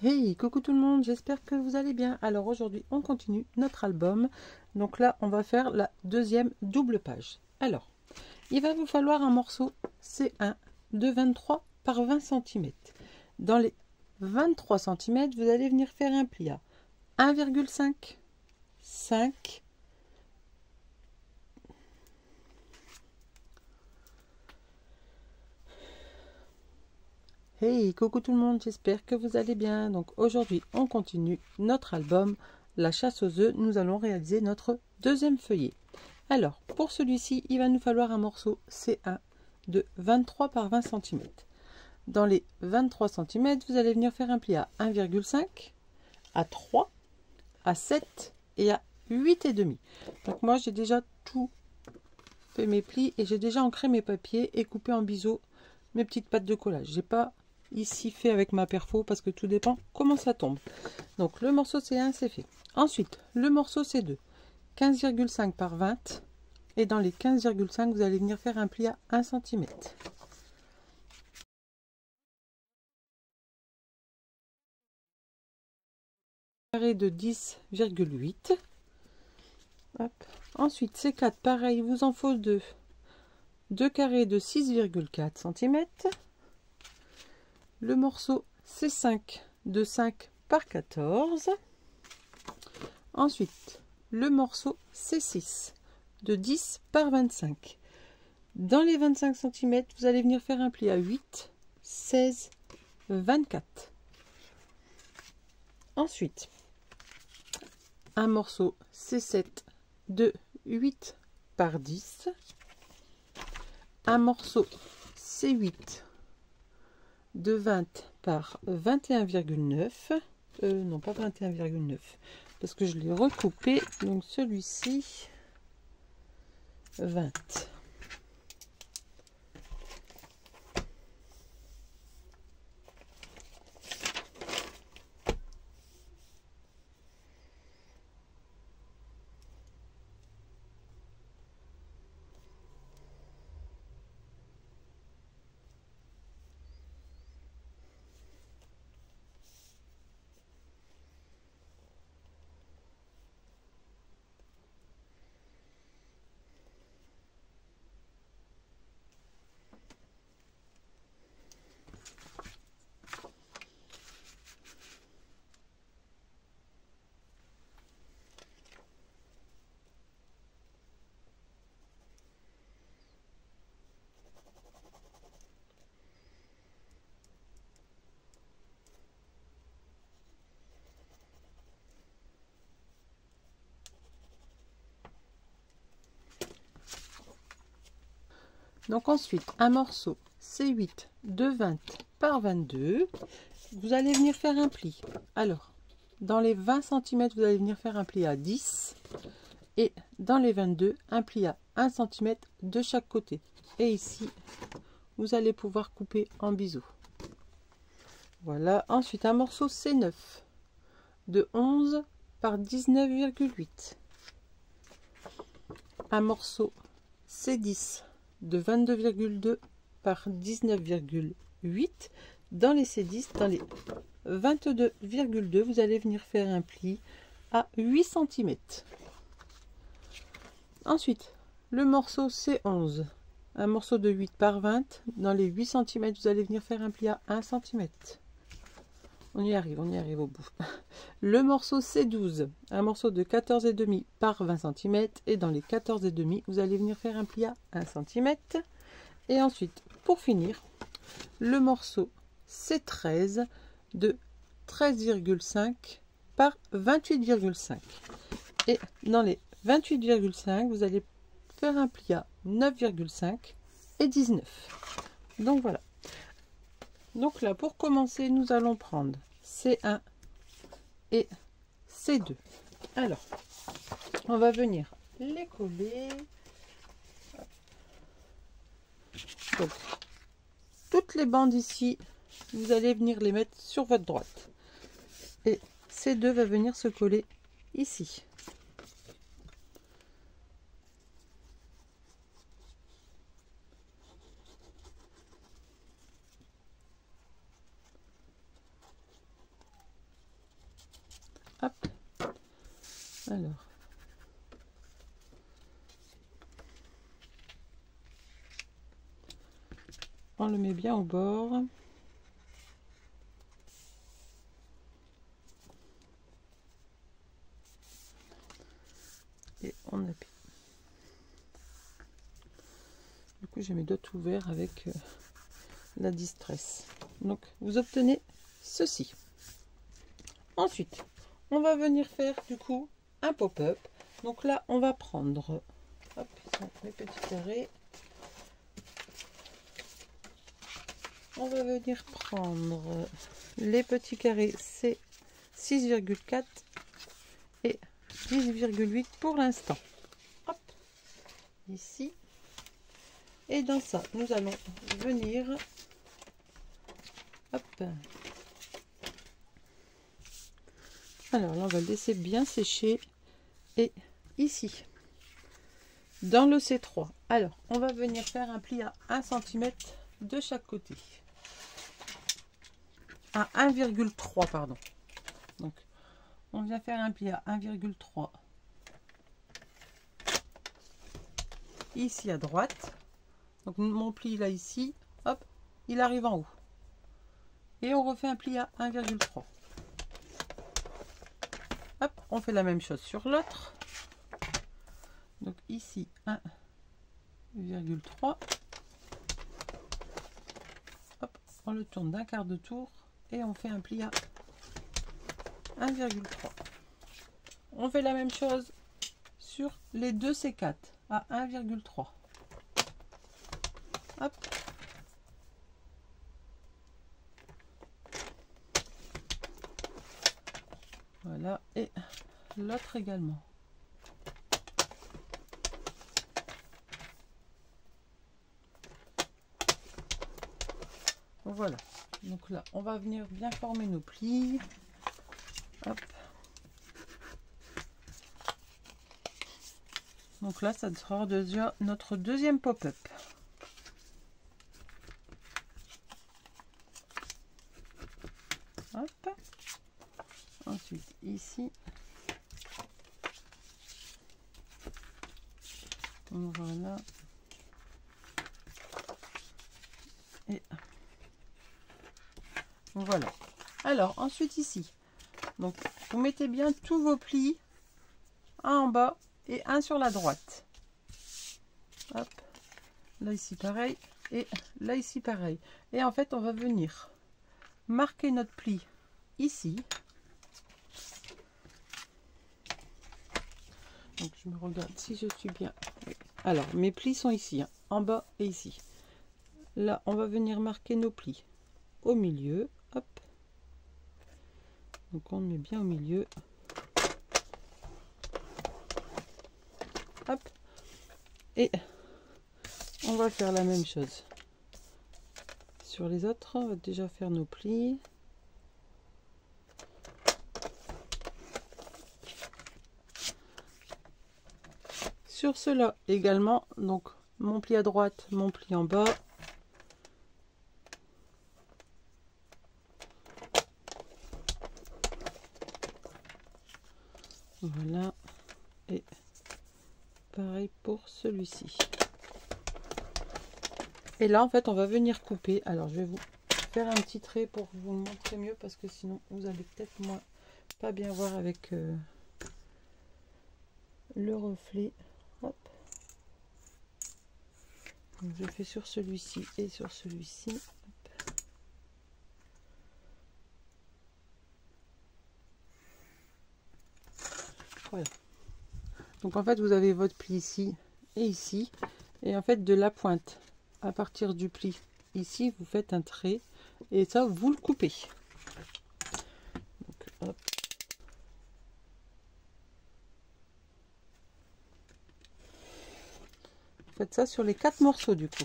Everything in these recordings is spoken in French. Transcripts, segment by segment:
Hey, coucou tout le monde, j'espère que vous allez bien. Alors aujourd'hui, on continue notre album. Donc là, on va faire la deuxième double page. Alors, il va vous falloir un morceau C1 de 23 par 20 cm. Dans les 23 cm, vous allez venir faire un pli à 1,5, 5, hey, coucou tout le monde, j'espère que vous allez bien. Donc aujourd'hui, on continue notre album La chasse aux œufs. Nous allons réaliser notre deuxième feuillet. Alors, pour celui-ci, il va nous falloir un morceau C1 de 23 par 20 cm. Dans les 23 cm, vous allez venir faire un pli à 1,5, à 3, à 7 et à 8,5. Donc moi, j'ai déjà tout fait mes plis et j'ai déjà ancré mes papiers et coupé en biseau mes petites pattes de collage. J'ai pas ici fait avec ma perfo parce que tout dépend comment ça tombe. Donc le morceau C1 c'est fait. Ensuite le morceau C2 15,5 par 20 et dans les 15,5 vous allez venir faire un pli à 1 cm. Carré de 10,8. Ensuite C4 pareil, vous en faut deux carrés de 6,4 cm. Le morceau C5 de 5 par 14. Ensuite, le morceau C6 de 10 par 25. Dans les 25 cm, vous allez venir faire un pli à 8, 16, 24. Ensuite, un morceau C7 de 8 par 10. Un morceau C8 de 20 par 21,9. Non, pas 21,9. Parce que je l'ai recoupé. Donc celui-ci, 20. Donc ensuite, un morceau C8 de 20 par 22. Vous allez venir faire un pli. Alors, dans les 20 cm, vous allez venir faire un pli à 10. Et dans les 22, un pli à 1 cm de chaque côté. Et ici, vous allez pouvoir couper en biseau. Voilà. Ensuite, un morceau C9 de 11 par 19,8. Un morceau C10 de 22,2 par 19,8. Dans les C10, dans les 22,2, vous allez venir faire un pli à 8 cm. Ensuite, le morceau C11, un morceau de 8 par 20. Dans les 8 cm, vous allez venir faire un pli à 1 cm. On y arrive au bout. Le morceau C12, un morceau de 14,5 par 20 cm. Et dans les 14,5, vous allez venir faire un pli à 1 cm. Et ensuite, pour finir, le morceau C13 de 13,5 par 28,5. Et dans les 28,5, vous allez faire un pli à 9,5 et 19. Donc voilà. Donc là, pour commencer, nous allons prendre C1 et C2. Alors, on va venir les coller. Donc, toutes les bandes ici, vous allez venir les mettre sur votre droite. Et C2 va venir se coller ici. Alors, on le met bien au bord. Et on appuie. Du coup, j'ai mes doigts ouverts avec la distress. Donc, vous obtenez ceci. Ensuite, on va venir faire du coup un pop-up. Donc là, on va prendre, hop, ils sont mes petits carrés. On va venir prendre les petits carrés, c'est 6,4 et 10,8 pour l'instant. Hop, ici. Et dans ça, nous allons venir, hop. Alors là, on va le laisser bien sécher. Et ici, dans le C3, alors, on va venir faire un pli à 1 cm de chaque côté. À 1,3, pardon. Donc, on vient faire un pli à 1,3 ici à droite. Donc, mon pli là, ici, hop, il arrive en haut. Et on refait un pli à 1,3. Hop, on fait la même chose sur l'autre. Donc, ici, 1,3. Hop, on le tourne d'un quart de tour. Et on fait un pli à 1,3. On fait la même chose sur les deux C4 à 1,3. Hop. Voilà, et l'autre également. Voilà, donc là, on va venir bien former nos plis. Hop. Donc là, ça sera déjà notre deuxième pop-up. Hop. Ensuite, ici. Voilà. Et voilà. Alors, ensuite ici. Donc, vous mettez bien tous vos plis. Un en bas et un sur la droite. Hop. Là, ici, pareil. Et là, ici, pareil. Et en fait, on va venir marquer notre pli ici. Donc, je me regarde si je suis bien. Oui. Alors, mes plis sont ici, hein, en bas et ici. Là, on va venir marquer nos plis au milieu. Hop. Donc, on le met bien au milieu. Hop. Et on va faire la même chose sur les autres. On va déjà faire nos plis. Sur cela également, donc mon pli à droite, mon pli en bas. Voilà. Et pareil pour celui-ci. Et là, en fait, on va venir couper. Alors, je vais vous faire un petit trait pour vous montrer mieux, parce que sinon, vous allez peut-être moins pas bien voir avec le reflet. Hop. Donc, je fais sur celui-ci et sur celui-ci. Voilà. Donc, en fait, vous avez votre pli ici et ici. Et en fait, de la pointe à partir du pli ici, vous faites un trait. Et ça, vous le coupez. Donc, hop. Faites ça sur les 4 morceaux du coup.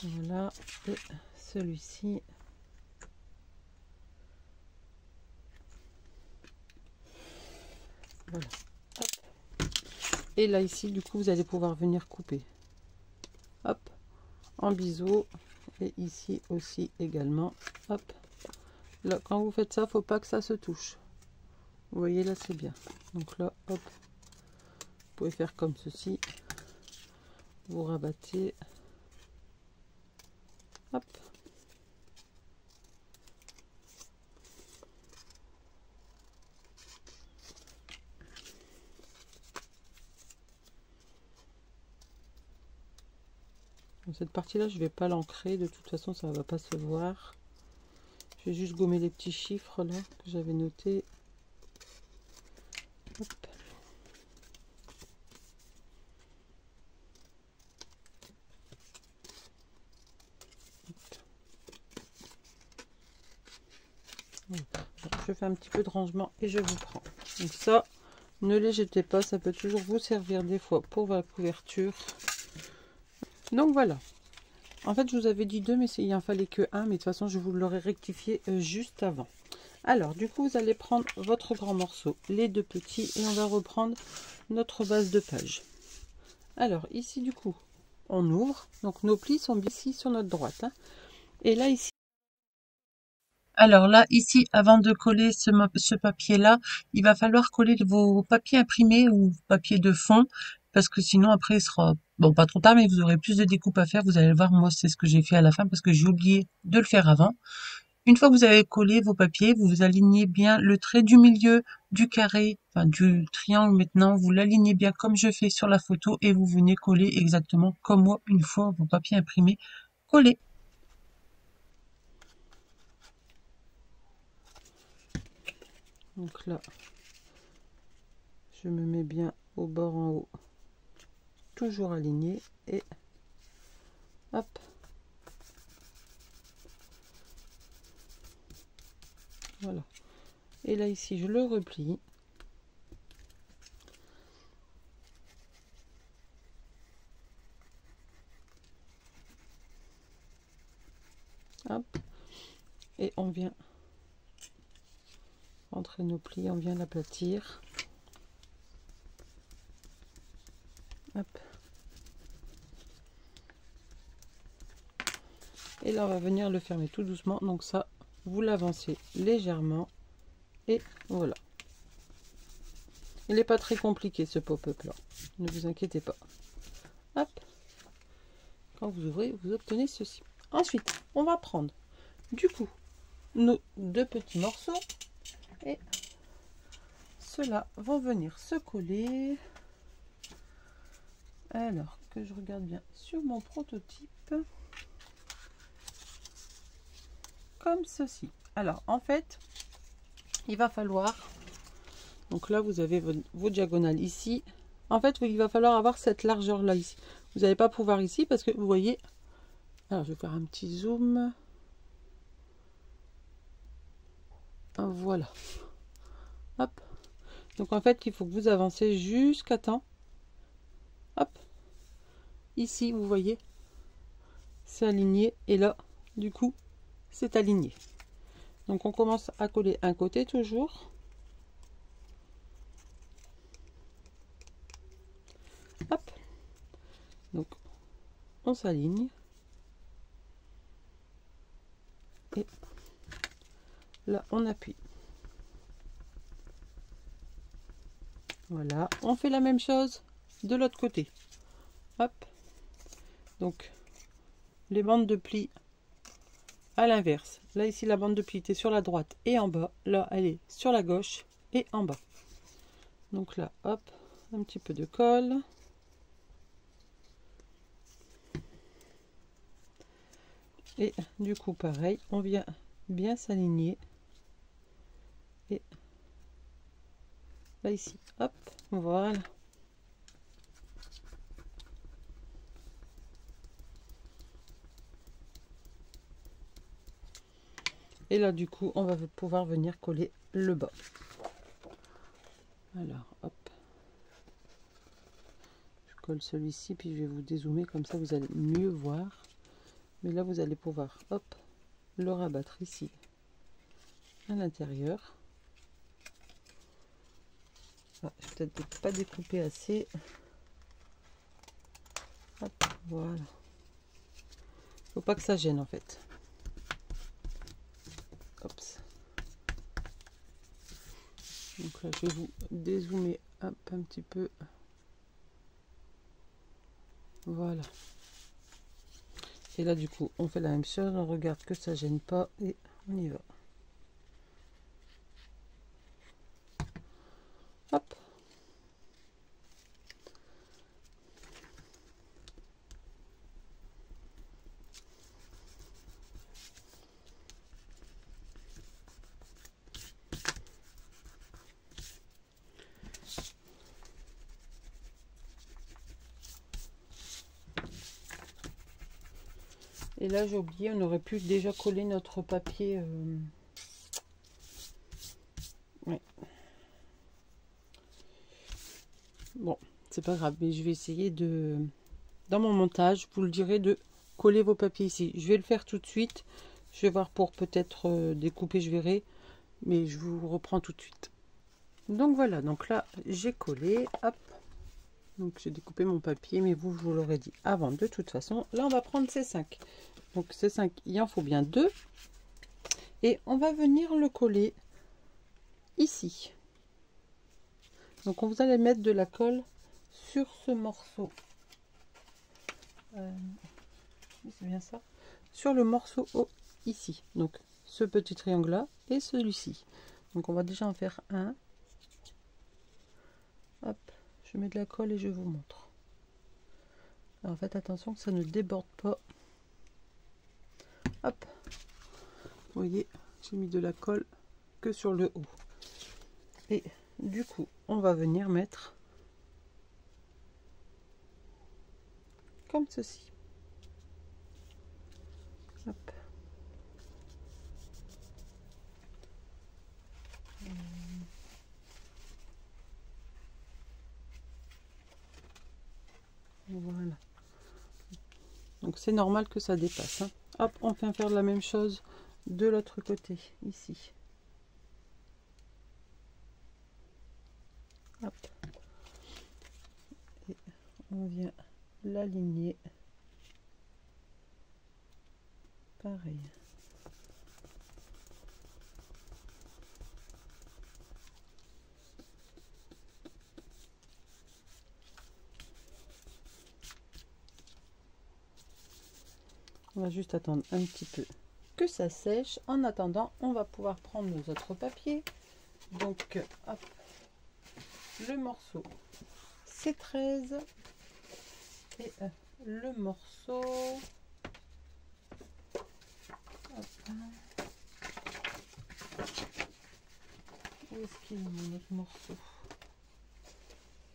Voilà. et celui-ci. Voilà. Hop. Et là ici, du coup, vous allez pouvoir venir couper. Hop, en biseau. Et ici aussi également. Hop. Là, quand vous faites ça, faut pas que ça se touche. Vous voyez, là, c'est bien. Donc là, hop. Vous pouvez faire comme ceci. Vous rabattez. Hop. Cette partie là je vais pas l'ancrer, de toute façon ça va pas se voir. Je vais juste gommer les petits chiffres là que j'avais notés. Hop. Je fais un petit peu de rangement et je vous prends. Donc ça, ne les jetez pas, ça peut toujours vous servir des fois pour la couverture. Donc voilà. En fait, je vous avais dit 2, mais il en fallait que 1. Mais de toute façon, je vous l'aurais rectifié juste avant. Alors, du coup, vous allez prendre votre grand morceau, les 2 petits, et on va reprendre notre base de page. Alors, ici, du coup, on ouvre. Donc, nos plis sont ici sur notre droite. Hein. Et là, ici. Alors là, ici, avant de coller ce papier-là, il va falloir coller vos papiers imprimés ou papier de fond, parce que sinon, après, il sera, bon, pas trop tard, mais vous aurez plus de découpe à faire. Vous allez voir, moi, c'est ce que j'ai fait à la fin, parce que j'ai oublié de le faire avant. Une fois que vous avez collé vos papiers, vous alignez bien le trait du milieu du carré, enfin du triangle maintenant, vous l'alignez bien comme je fais sur la photo et vous venez coller exactement comme moi une fois vos papiers imprimés collés. Donc là, je me mets bien au bord en haut, toujours aligné et hop. Voilà. Et là ici, je le replie. Hop. Et on vient rentrer nos plis, on vient l'aplatir. Hop. Et là, on va venir le fermer tout doucement. Donc ça, vous l'avancez légèrement. Et voilà. Il n'est pas très compliqué ce pop-up là. Ne vous inquiétez pas. Hop. Quand vous ouvrez, vous obtenez ceci. Ensuite, on va prendre du coup nos 2 petits morceaux. Et ceux-là vont venir se coller. Alors que je regarde bien sur mon prototype. Comme ceci. Alors en fait, il va falloir, donc là vous avez vos diagonales ici. En fait, il va falloir avoir cette largeur là ici. Vous n'allez pas pouvoir ici parce que vous voyez. Alors je vais faire un petit zoom. Voilà. Hop. Donc en fait, il faut que vous avancez jusqu'à temps. Hop. Ici, vous voyez, c'est aligné et là, du coup, c'est aligné. Donc on commence à coller un côté toujours. Hop. Donc on s'aligne. Et là, on appuie. Voilà. On fait la même chose de l'autre côté. Hop. Donc les bandes de plis à l'inverse. Là, ici, la bande de plis était sur la droite et en bas. Là, elle est sur la gauche et en bas. Donc là, hop, un petit peu de colle. Et du coup, pareil, on vient bien s'aligner. Et là, ici, hop, voilà. Et là, du coup, on va pouvoir venir coller le bas. Alors, hop. Je colle celui-ci, puis je vais vous dézoomer, comme ça vous allez mieux voir. Mais là, vous allez pouvoir, hop, le rabattre ici à l'intérieur. Ah, je vais peut-être pas découper assez. Hop, voilà. Faut pas que ça gêne en fait. Hop. Donc là, je vais vous dézoomer un petit peu. Voilà. Et là, du coup, on fait la même chose. On regarde que ça gêne pas et on y va. Hop. Et là, j'ai oublié, on aurait pu déjà coller notre papier. Ouais. Bon, c'est pas grave, mais je vais essayer de... Dans mon montage, vous le direz de coller vos papiers ici. Je vais le faire tout de suite. Je vais voir pour peut-être découper, je verrai. Mais je vous reprends tout de suite. Donc voilà, donc là, j'ai collé. Hop. Donc j'ai découpé mon papier, mais vous, je vous l'aurais dit avant. De toute façon, là, on va prendre ces 5. Donc ces 5, il en faut bien 2. Et on va venir le coller ici. Donc on vous allez mettre de la colle sur ce morceau. C'est bien ça. Sur le morceau ici. Donc ce petit triangle là et celui-ci. Donc on va déjà en faire un. Hop, je mets de la colle et je vous montre. Alors faites attention que ça ne déborde pas. Hop, vous voyez, j'ai mis de la colle que sur le haut. Et du coup, on va venir mettre comme ceci. Hop. Voilà. Donc c'est normal que ça dépasse. Hein. Hop, on vient faire la même chose de l'autre côté, ici. Hop. Et on vient l'aligner. Pareil. On va juste attendre un petit peu que ça sèche. En attendant, on va pouvoir prendre nos autres papiers. Donc, hop, le morceau c'est 13 et le morceau, hop, où est-ce qu'il est mon autre morceau?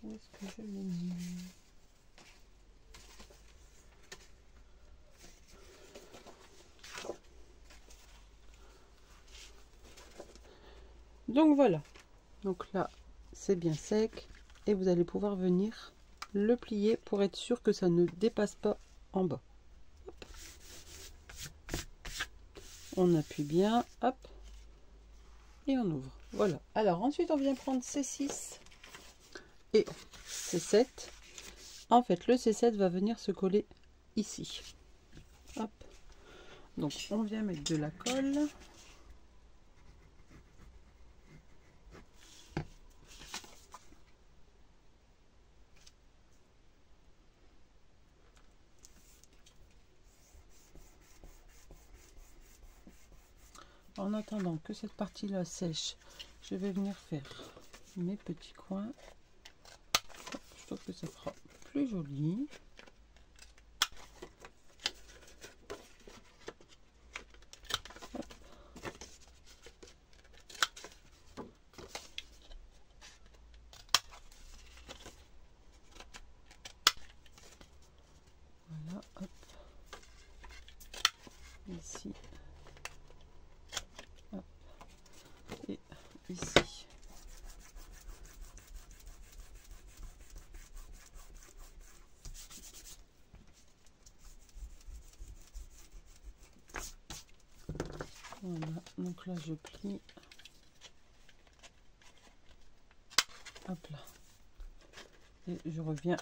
Où est-ce que je l'ai mis? Donc voilà, donc là c'est bien sec et vous allez pouvoir venir le plier pour être sûr que ça ne dépasse pas en bas. Hop. On appuie bien, hop, et on ouvre. Voilà. Alors ensuite on vient prendre C6 et C7. En fait le C7 va venir se coller ici. Hop. Donc on vient mettre de la colle. En attendant que cette partie là sèche, je vais venir faire mes petits coins. Je trouve que ça fera plus joli. Voilà, hop. Ici. Hop. Et ici. Voilà, donc là je plie. Hop là. Et je reviens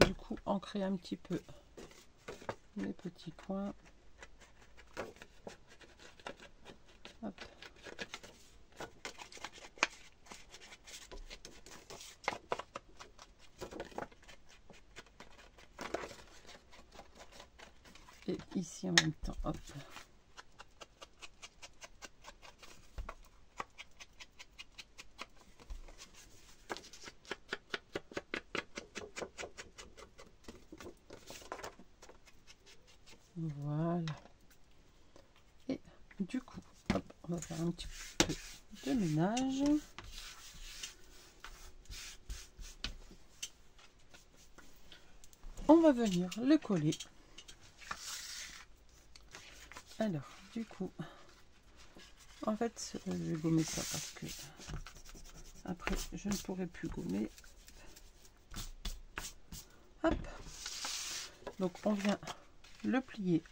du coup ancrer un petit peu mes petits points. Hop. Et ici en même temps, hop. Voilà. Et du coup, hop, on va faire un petit peu de ménage. On va venir le coller. Alors, du coup, en fait, je vais gommer ça parce que après, je ne pourrai plus gommer. Hop. Donc, on vient le plier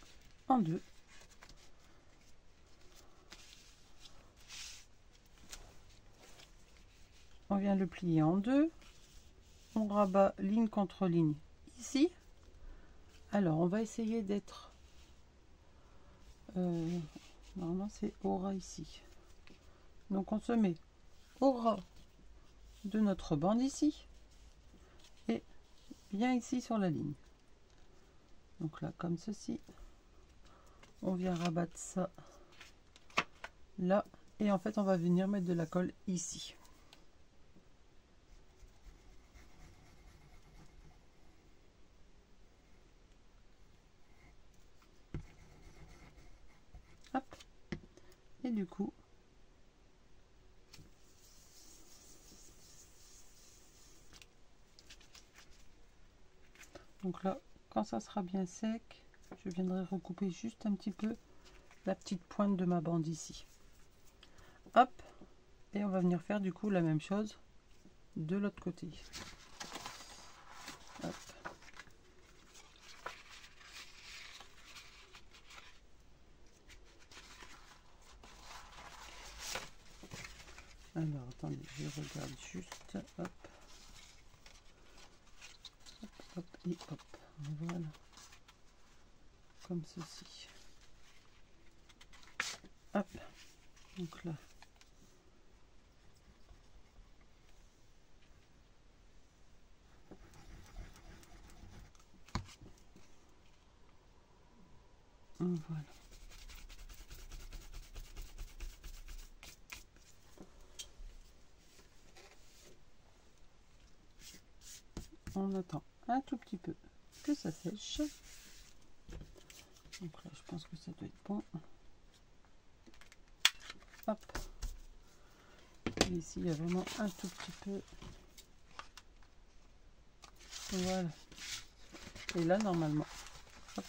en deux. On vient le plier en deux. On rabat ligne contre ligne ici. Alors, on va essayer d'être... normalement, c'est au ras ici. Donc, on se met au ras de notre bande ici. Et bien ici sur la ligne. Donc là, comme ceci. On vient rabattre ça là. Et en fait, on va venir mettre de la colle ici. Hop. Et du coup, donc là, quand ça sera bien sec, je viendrai recouper juste un petit peu la petite pointe de ma bande ici. Hop. Et on va venir faire du coup la même chose de l'autre côté. Hop. Alors, attendez, je regarde juste. Hop. Hop, hop et hop. Voilà. Comme ceci. Hop. Donc là. Voilà. On attend un tout petit peu que ça sèche. Donc là, je pense que ça doit être bon. Hop. Et ici, il y a vraiment un tout petit peu. Voilà. Et là, normalement, hop,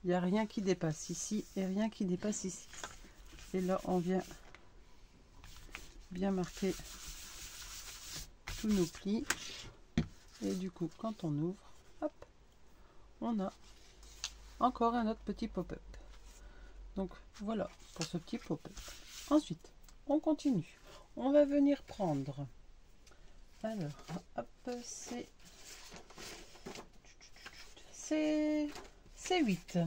il n'y a rien qui dépasse ici et rien qui dépasse ici. Et là, on vient bien marquer tous nos plis. Et du coup, quand on ouvre, hop, on a encore un autre petit pop-up. Donc voilà pour ce petit pop-up. Ensuite, on continue. On va venir prendre. Alors, hop, c'est 8.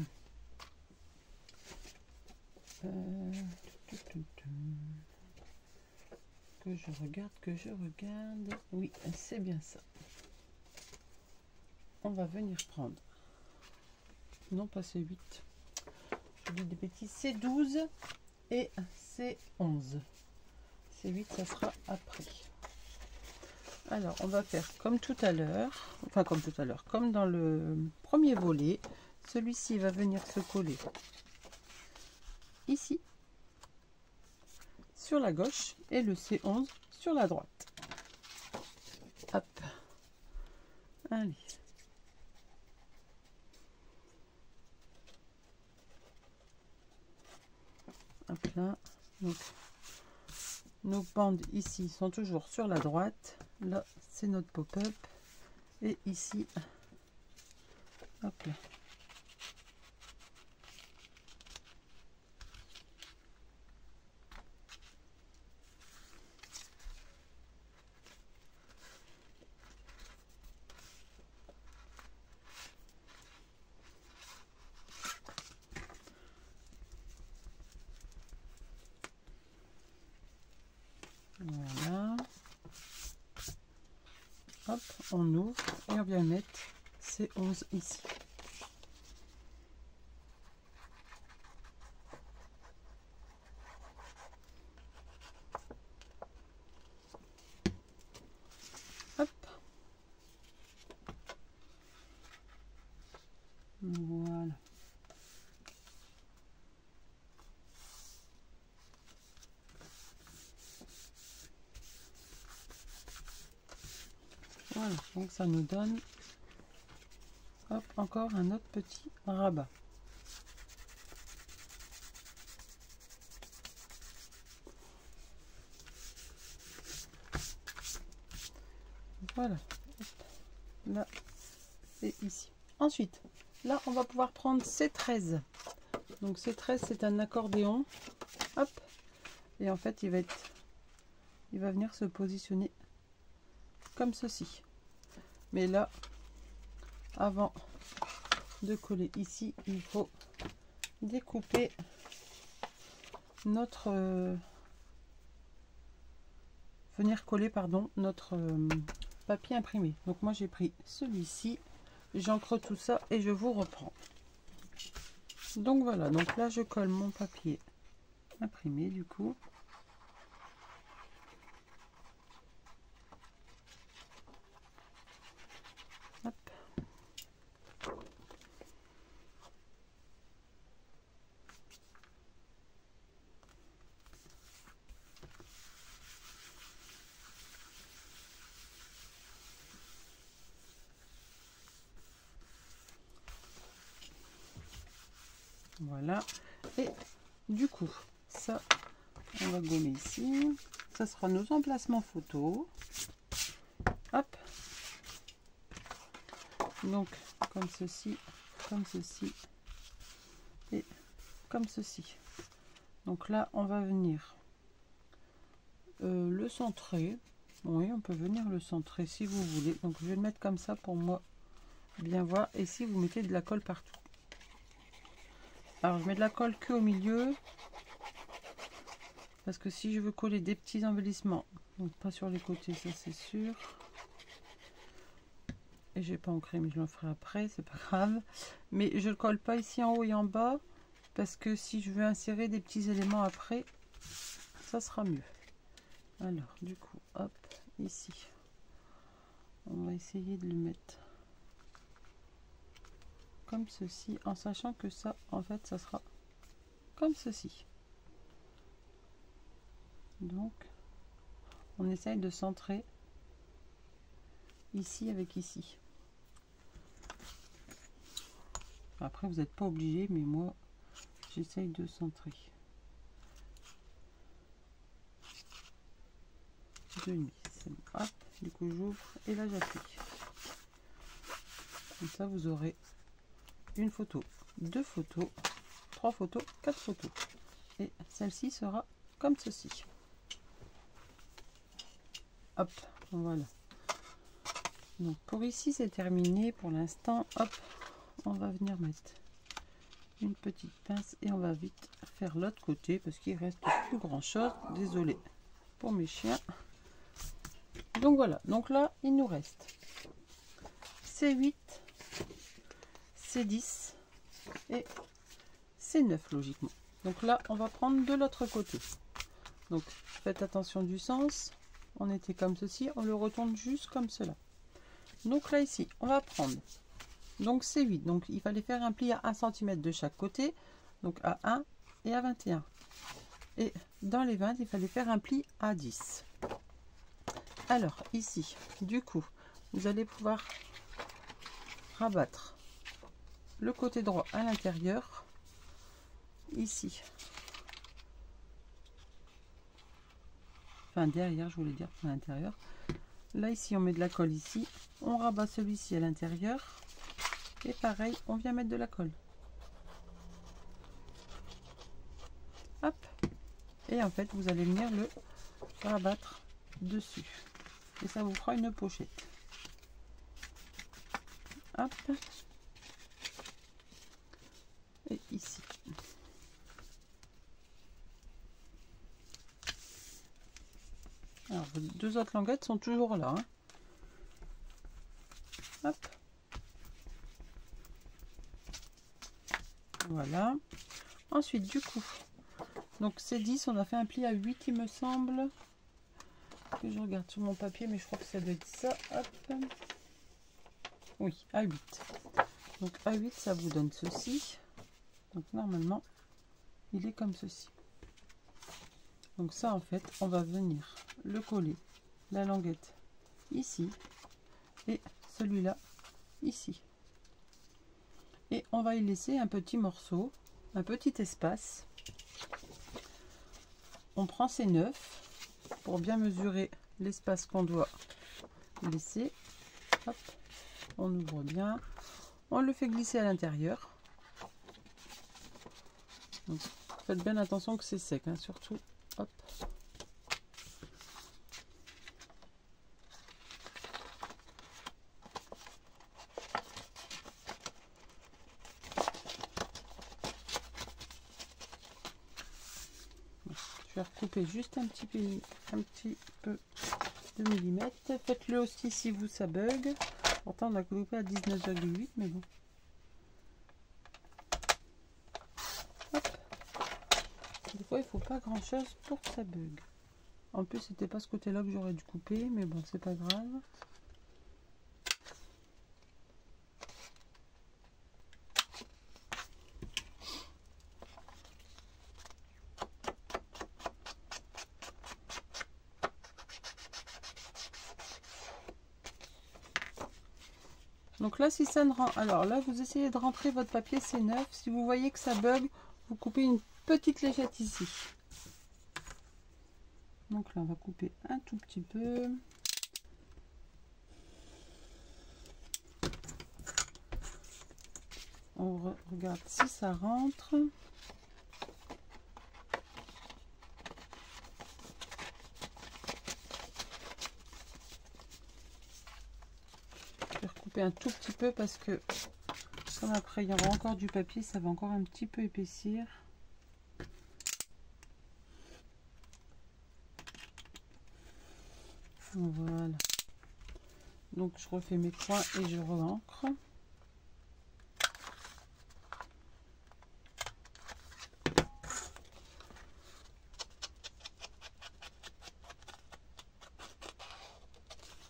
Que je regarde. Oui, c'est bien ça. On va venir prendre. Non, pas c'est 8. Je dis des bêtises. C'est 12 et c'est 11. C'est 8, ça sera après. Alors, on va faire comme tout à l'heure. Enfin, comme tout à l'heure. Comme dans le premier volet. Celui-ci va venir se coller ici. Sur la gauche. Et le C11 sur la droite. Hop. Allez. Hop là. Donc, nos bandes ici sont toujours sur la droite. Là, c'est notre pop-up. Et ici, hop là. Hop, on ouvre et on vient mettre ces 11 ici. Hop. Voilà. Voilà, donc ça nous donne, hop, encore un autre petit rabat. Voilà, hop, là et ici. Ensuite, là, on va pouvoir prendre ces 13. Donc ces 13, c'est un accordéon. Hop, et en fait, il va venir se positionner comme ceci. Mais là, avant de coller ici, il faut découper notre venir coller, pardon, notre papier imprimé. Donc moi j'ai pris celui-ci, j'encre tout ça et je vous reprends. Donc voilà, donc là je colle mon papier imprimé du coup. Hop. Voilà, et du coup ça on va gommer ici, ça sera nos emplacements photos. Hop, donc comme ceci et comme ceci. Donc là on va venir le centrer. Oui, on peut venir le centrer si vous voulez. Donc je vais le mettre comme ça pour moi bien voir. Et si vous mettez de la colle partout. Alors je mets de la colle que au milieu. Parce que si je veux coller des petits embellissements, donc pas sur les côtés, ça c'est sûr. Et j'ai pas ancré, mais je le ferai après, c'est pas grave. Mais je le colle pas ici en haut et en bas. Parce que si je veux insérer des petits éléments après, ça sera mieux. Alors du coup, hop, ici. On va essayer de le mettre comme ceci, en sachant que ça, en fait, ça sera comme ceci. Donc, on essaye de centrer ici avec ici. Après, vous n'êtes pas obligé, mais moi, j'essaye de centrer. Demi, c'est bon. Hop, du coup, j'ouvre et là, j'appuie. Comme ça, vous aurez une photo, 2 photos, 3 photos, 4 photos. Et celle-ci sera comme ceci. Hop, voilà. Donc pour ici, c'est terminé pour l'instant. Hop, on va venir mettre une petite pince et on va vite faire l'autre côté parce qu'il reste plus grand chose. Désolé pour mes chiens. Donc voilà, donc là, il nous reste C8, C10 et C9 logiquement. Donc là, on va prendre de l'autre côté. Donc faites attention du sens. On était comme ceci, on le retourne juste comme cela. Donc là ici, on va prendre donc C8. Donc il fallait faire un pli à 1 cm de chaque côté, donc à 1 et à 21. Et dans les 20, il fallait faire un pli à 10. Alors ici, du coup, vous allez pouvoir rabattre le côté droit à l'intérieur, ici, enfin derrière, je voulais dire à l'intérieur. Là ici, on met de la colle ici, on rabat celui-ci à l'intérieur, et pareil, on vient mettre de la colle. Hop, et en fait, vous allez venir le rabattre dessus, et ça vous fera une pochette. Hop, et ici. Alors, vos 2 autres languettes sont toujours là, hein. Hop. Voilà. Ensuite, du coup, donc c'est 10, on a fait un pli à 8, il me semble. Que je regarde sur mon papier, mais je crois que ça doit être ça. Hop. Oui, à 8. Donc à 8, ça vous donne ceci. Donc normalement, il est comme ceci. Donc ça, en fait, on va venir le coller, la languette, ici. Et celui-là, ici. Et on va y laisser un petit morceau, un petit espace. On prend ces 9 pour bien mesurer l'espace qu'on doit laisser. Hop, on ouvre bien, on le fait glisser à l'intérieur. Faites bien attention que c'est sec, hein, surtout. Hop. Je vais recouper juste un petit peu de millimètres. Faites-le aussi si vous ça bug. Pourtant on a coupé à 19,8, mais bon. Hop. Des fois il faut pas grand chose pour que ça bug. En plus c'était pas ce côté là que j'aurais dû couper, mais bon c'est pas grave. Donc là, si ça ne rend... Alors là, vous essayez de rentrer votre papier, c'est 9. Si vous voyez que ça bug, vous coupez une petite léchette ici. Donc là, on va couper un tout petit peu. On regarde si ça rentre. Un tout petit peu parce que comme après il y aura encore du papier, ça va encore un petit peu épaissir. Voilà, donc je refais mes coins et je re-encre.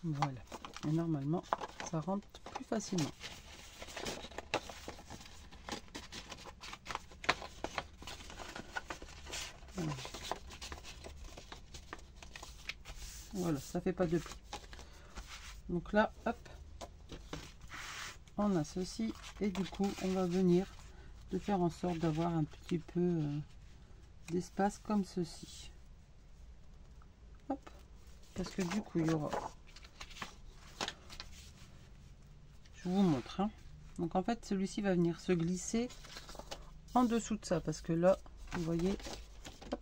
Voilà, et normalement ça rentre plus facilement. Voilà, ça fait pas de pli. Donc là, hop, on a ceci et du coup, on va venir de faire en sorte d'avoir un petit peu d'espace comme ceci. Hop, parce que du coup, il y aura. Je vous montre. Hein. Donc en fait, celui-ci va venir se glisser en dessous de ça parce que là, vous voyez. Hop,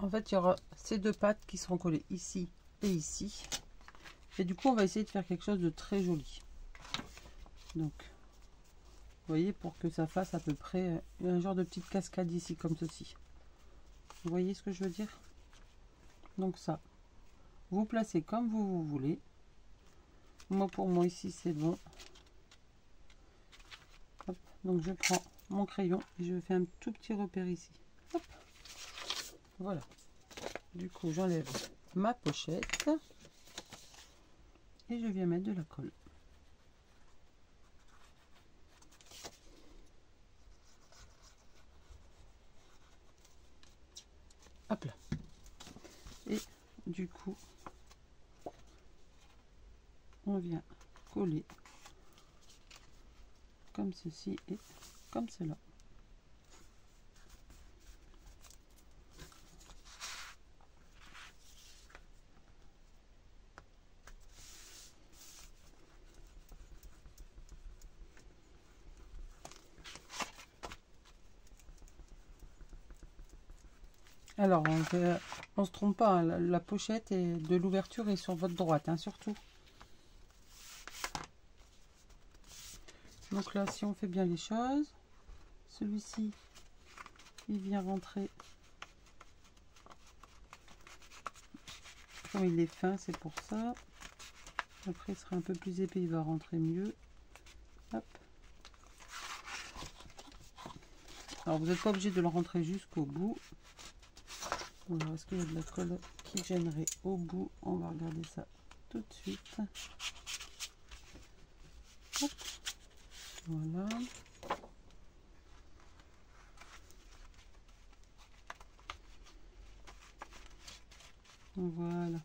en fait, il y aura ces deux pattes qui seront collées ici et ici. Et du coup, on va essayer de faire quelque chose de très joli. Donc, vous voyez, pour que ça fasse à peu près un genre de petite cascade ici, comme ceci. Vous voyez ce que je veux dire? Donc ça, vous placez comme vous voulez. Moi, pour moi, ici, c'est bon. Hop, donc, je prends mon crayon et je fais un tout petit repère ici. Hop, voilà. Du coup, j'enlève ma pochette. Et je viens mettre de la colle. Hop là. Et du coup, on vient coller comme ceci et comme cela. Alors, on se trompe pas, hein, la pochette de l'ouverture est sur votre droite, hein, surtout. Donc là, si on fait bien les choses, celui-ci, il vient rentrer. Comme il est fin, c'est pour ça. Après, il sera un peu plus épais, il va rentrer mieux. Hop. Alors, vous n'êtes pas obligé de le rentrer jusqu'au bout. Alors, est-ce qu'il y a de la colle qui gênerait au bout? On va regarder ça tout de suite. Hop. Voilà. Voilà.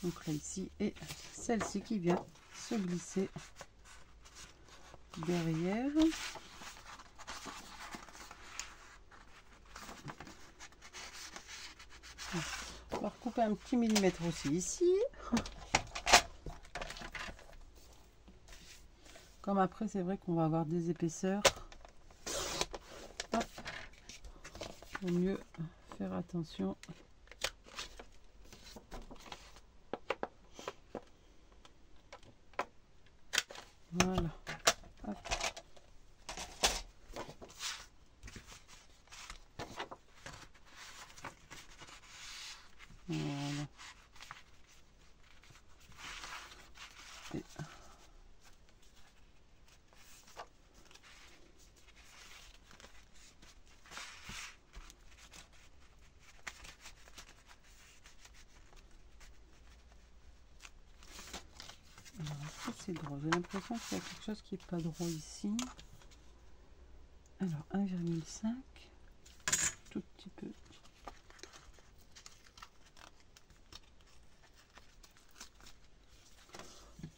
Donc là ici, et celle-ci qui vient se glisser derrière. On va recouper un petit millimètre aussi ici. Comme après, c'est vrai qu'on va avoir des épaisseurs. Hop. Vaut mieux faire attention. Voilà. Hop. Voilà. Et... c'est droit. J'ai l'impression qu'il y a quelque chose qui n'est pas droit ici. Alors 1,5, tout petit peu.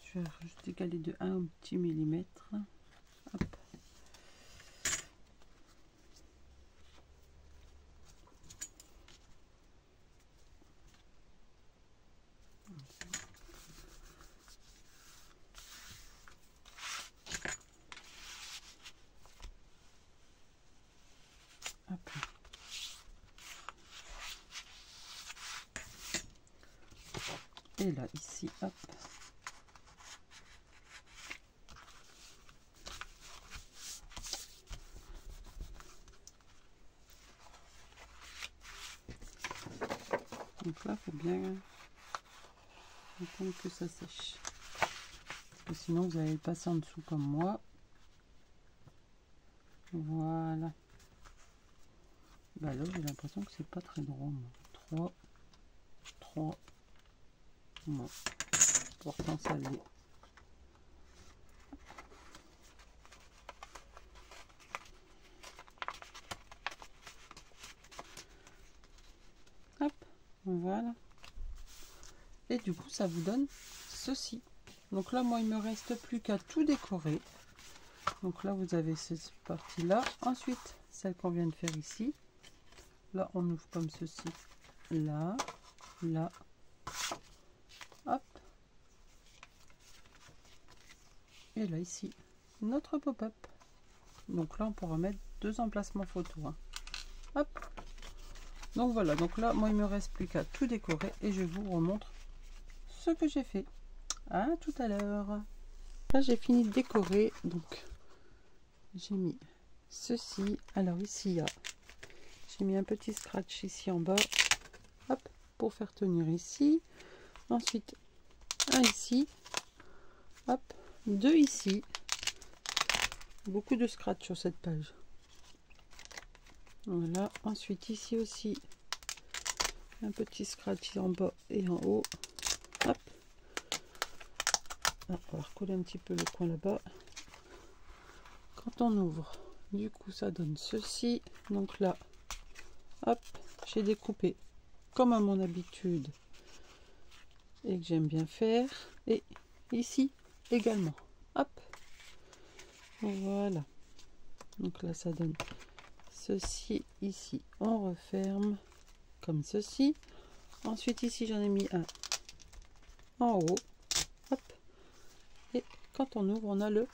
Je vais juste décaler de 1 petit millimètre. Hop. Hop. Et là, ici, hop. Donc là, il faut bien attendre que ça sèche. Parce que sinon, vous allez le passer en dessous comme moi. Voilà. Bah là, j'ai l'impression que c'est pas très droit. 3. Bon. Pourtant, ça l'est. Hop. Voilà. Et du coup, ça vous donne ceci. Donc là, moi, il me reste plus qu'à tout décorer. Donc là, vous avez cette partie-là. Ensuite, celle qu'on vient de faire ici. Là, on ouvre comme ceci. Là, là. Hop. Et là, ici, notre pop-up. Donc là, on pourra mettre 2 emplacements photo. Hein. Hop. Donc voilà. Donc là, moi, il me reste plus qu'à tout décorer. Et je vous remontre ce que j'ai fait. À tout à l'heure. Là, j'ai fini de décorer. Donc, j'ai mis ceci. Alors ici, il y a... J'ai mis un petit scratch ici en bas. Hop. Pour faire tenir ici. Ensuite, un ici. Hop. 2 ici. Beaucoup de scratch sur cette page. Voilà. Ensuite, ici aussi, un petit scratch en bas et en haut. Hop. Ah, on va recoller un petit peu le coin là-bas. Quand on ouvre, du coup, ça donne ceci. Donc là, hop, j'ai découpé comme à mon habitude et que j'aime bien faire. Et ici également. Hop. Voilà. Donc là, ça donne ceci ici. On referme comme ceci. Ensuite, ici, j'en ai mis un en haut. Hop. Et quand on ouvre, on a le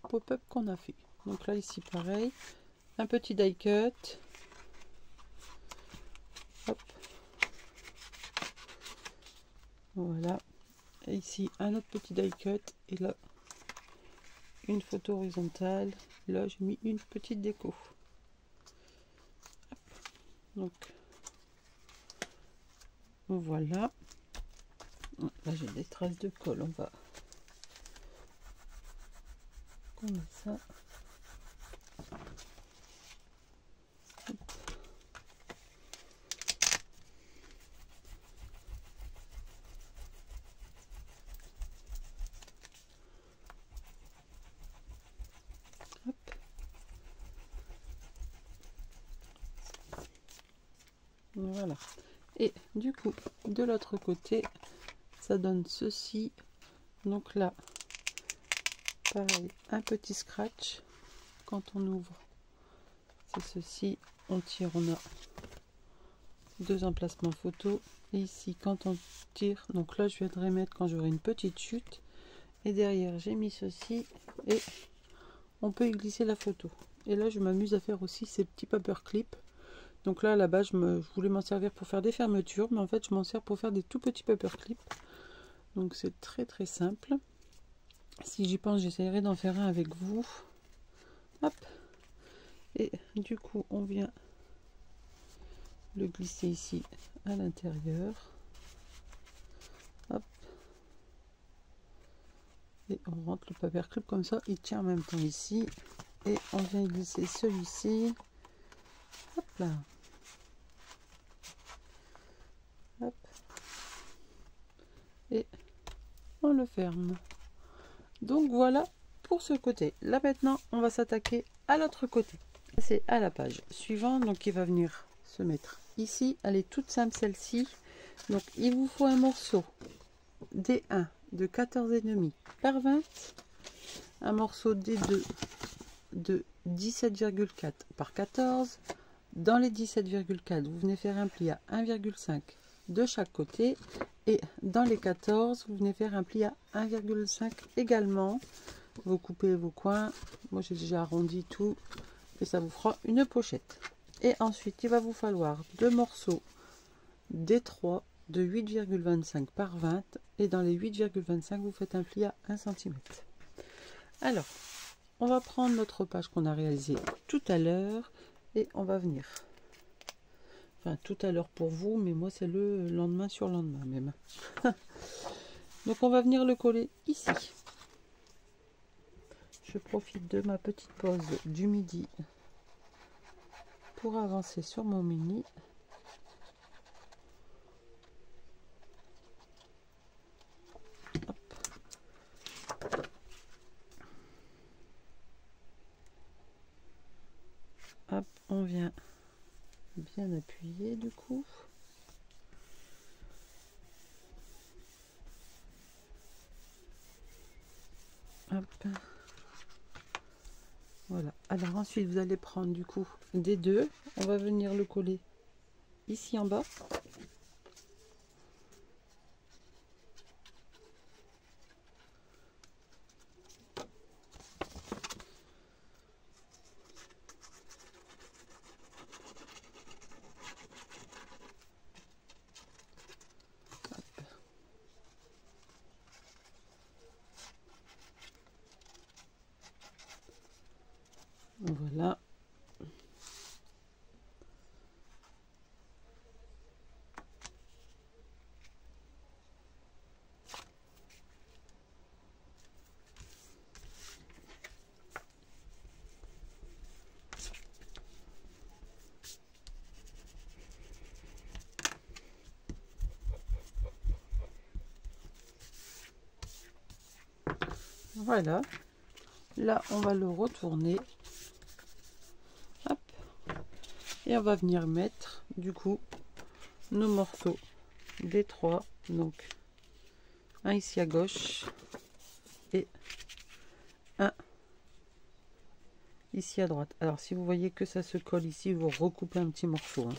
pop-up qu'on a fait. Donc là, ici, pareil. Un petit die cut. Hop. Voilà. Et ici, un autre petit die cut. Et là, une photo horizontale. Là, j'ai mis une petite déco. Hop. Donc, voilà. Là j'ai des traces de colle, on va comme ça. Hop. Voilà. Et du coup, de l'autre côté, ça donne ceci. Donc là, pareil, un petit scratch. Quand on ouvre, c'est ceci. On tire, on a deux emplacements photo. Et ici, quand on tire, donc là, je viendrai mettre quand j'aurai une petite chute. Et derrière, j'ai mis ceci. Et on peut y glisser la photo. Et là, je m'amuse à faire aussi ces petits paper clips. Donc là, à la base, je voulais m'en servir pour faire des fermetures, mais en fait, je m'en sers pour faire des tout petits paper clips. Donc c'est très très simple. Si j'y pense, j'essaierai d'en faire un avec vous. Hop. Et du coup, on vient le glisser ici à l'intérieur. Hop. Et on rentre le paper clip comme ça, il tient en même temps ici. Et on vient glisser celui-ci. Hop là. Hop. Et on le ferme. Donc voilà pour ce côté. Là maintenant, on va s'attaquer à l'autre côté. C'est à la page suivante, donc il va venir se mettre ici. Elle est toute simple celle-ci. Donc il vous faut un morceau D1 de 14,5 par 20, un morceau D2 de 17,4 par 14. Dans les 17,4, vous venez faire un pli à 1,5 de chaque côté, et dans les 14, vous venez faire un pli à 1,5 également. Vous coupez vos coins. Moi j'ai déjà arrondi tout, et ça vous fera une pochette. Et ensuite il va vous falloir deux morceaux D3 de 8,25 par 20, et dans les 8,25 vous faites un pli à 1 cm. Alors on va prendre notre page qu'on a réalisée tout à l'heure, et on va venir, enfin tout à l'heure pour vous, mais moi c'est le lendemain sur lendemain même. Donc on va venir le coller ici. Je profite de ma petite pause du midi pour avancer sur mon mini. Hop. Hop, on vient bien appuyer du coup. Hop. Voilà. Alors ensuite vous allez prendre du coup des deux. On va venir le coller ici en bas. Voilà. Voilà. Là, on va le retourner. Hop. Et on va venir mettre du coup nos morceaux des trois. Donc un ici à gauche et un ici à droite. Alors si vous voyez que ça se colle ici, vous recoupez un petit morceau, hein.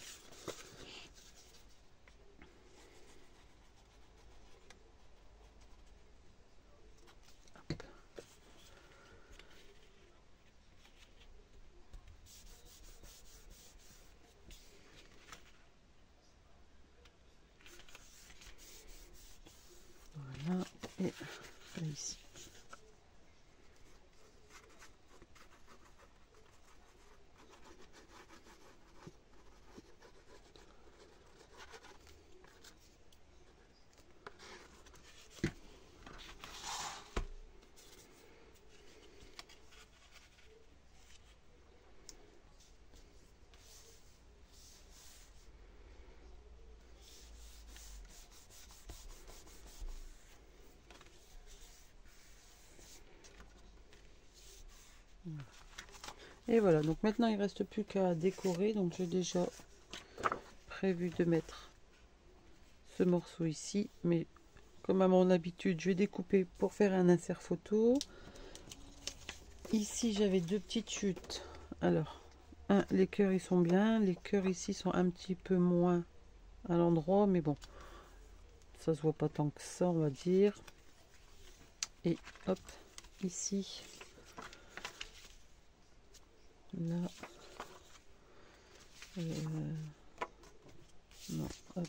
Voilà, et là, ici. Et voilà, donc maintenant il ne reste plus qu'à décorer. Donc j'ai déjà prévu de mettre ce morceau ici, mais comme à mon habitude, je vais découper pour faire un insert photo. Ici j'avais deux petites chutes. Alors, les cœurs ils sont bien, les cœurs ici sont un petit peu moins à l'endroit, mais bon, ça se voit pas tant que ça, on va dire. Et hop, ici, là, non, hop.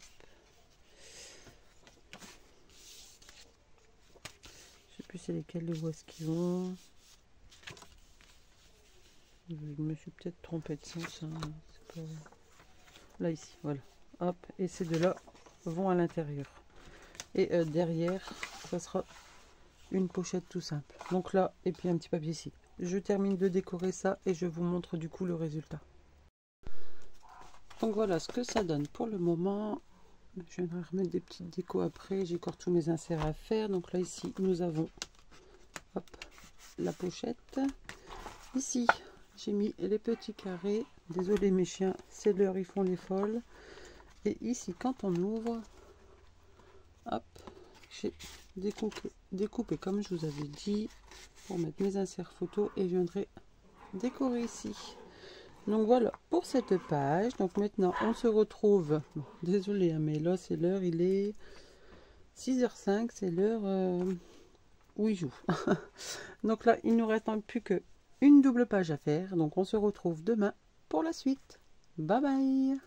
Je sais plus c'est lesquels, où est-ce qu'ils vont. Je me suis peut-être trompé de sens. Hein. Pas... Là, ici, voilà. Hop, et ces deux-là vont à l'intérieur. Et derrière, ça sera une pochette tout simple. Donc là, et puis un petit papier ici. Je termine de décorer ça et je vous montre du coup le résultat. Donc voilà ce que ça donne pour le moment. Je viendrai remettre des petites décos après. J'ai encore tous mes inserts à faire. Donc là, ici, nous avons hop, la pochette. Ici, j'ai mis les petits carrés. Désolé mes chiens, c'est l'heure, ils font les folles. Et ici, quand on ouvre, hop, j'ai découpé comme je vous avais dit pour mettre mes inserts photos et je viendrai décorer ici. Donc voilà pour cette page. Donc maintenant on se retrouve, bon, désolé hein, mais là c'est l'heure, il est 6h05, c'est l'heure où il joue. Donc là il nous reste plus que une double page à faire, donc on se retrouve demain pour la suite. Bye bye.